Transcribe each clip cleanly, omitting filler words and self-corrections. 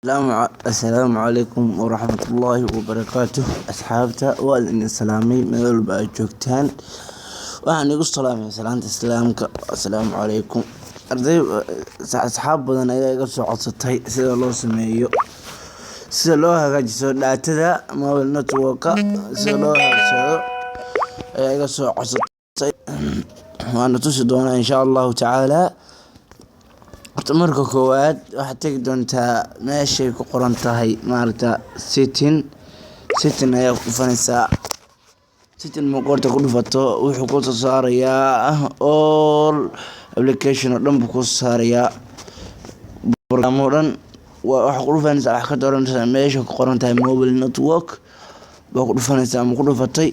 السلام عليكم ورحمة الله وبركاته أصحابتا وأن السلامي من الباء جوكتان وأنا يقول سلامي سلامة السلام السلام عليكم أرضي أصحاب بدنا يقول سعود ستي سيد الله سميه سيد الله هجسو لا تدا ما بالنتوكا سيد الله هجسو يقول سعود ستي وأنا تشدون إن شاء الله تعالى marka koowaad waxaad tagi doontaa meeshay ku qoran tahay maarta setting ayaa ku dhufanaysaa setting marka ku dhufato wuxuu ku soo saarayaa all application oo dhan buu ku saarayaa program oo dhan waxa ku dhufanaysaa wax ka dooranaysaa meesha ku qoran tahay mobile network baa ku dhufanaysaa ama ku dhufatay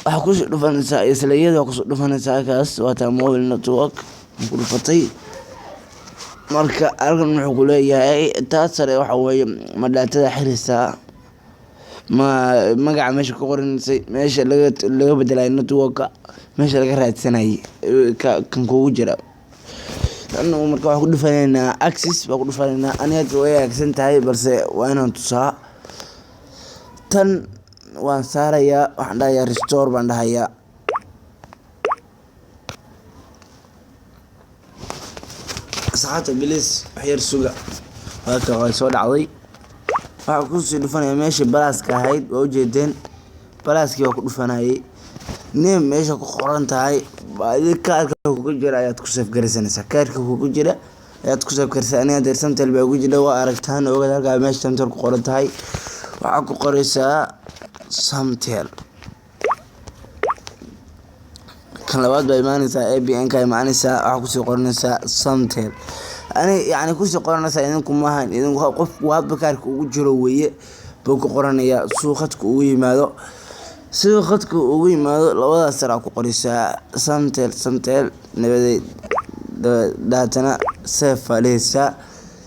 waxa ku soo dhufanaysaa isla iyadoo ku soo dhufanaysaa kaas waa taa mobile network ku dhufatay marka halkan wuxuu ku leeyahay taas sare waxa weeye ma daatada xiriirsa ma magaca meesha ku qoransay meesha laga bedelay network meesha laga raadsanay kan kugu jira marka waxa ku dhufaneynaa access baa ku dhufaneynaa aniga way agsan tahay balse waa inaan tusaa tan waan saarayaa waxaan dhahayaa restore baan dhahayaa saacada bilis waxyar suga halka way soo dhacday waxa ku soo dhufanaya meesha balaaska ahayd oo jeedeen balaaskii waa ku dhufanayay name meesha ku qoran tahay kaarka kugu jira ayaad ku save garaysanaysaa kaarka kugu jira ayaad ku save garaysaa aniga deersan talba ugu jira waa aragtaan ogaad halka meesha tamtar ku qoran tahay waxa ku qoraysaa samtel kan labaad bay imaanaysaa ABN ka imaanaysaa waxa ku soo qoranaysaa samtel يعني كل شيء قرنا سأينكم ماهن إذا قف وابكارك وجرو ويه بوك قرنا يا سوختك ويه ماذا سوختك ويه ماذا لو هذا سرعك قريسا سمتل نبدأ داتنا سيف ليسا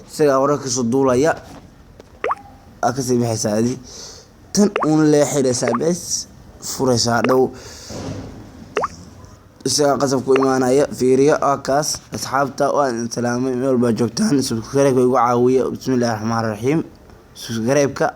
سيجا وراك صدولا يا أكسي بحسادي تنقون لي حيرسا بس فرسا لو isaga qasabku imaanaya fiiriyo kaas asxaabta waan salaamay meel ba joogtaan subscribe-ka igu caawiya bismillaahir rahmaanir rahiim subscribe-ka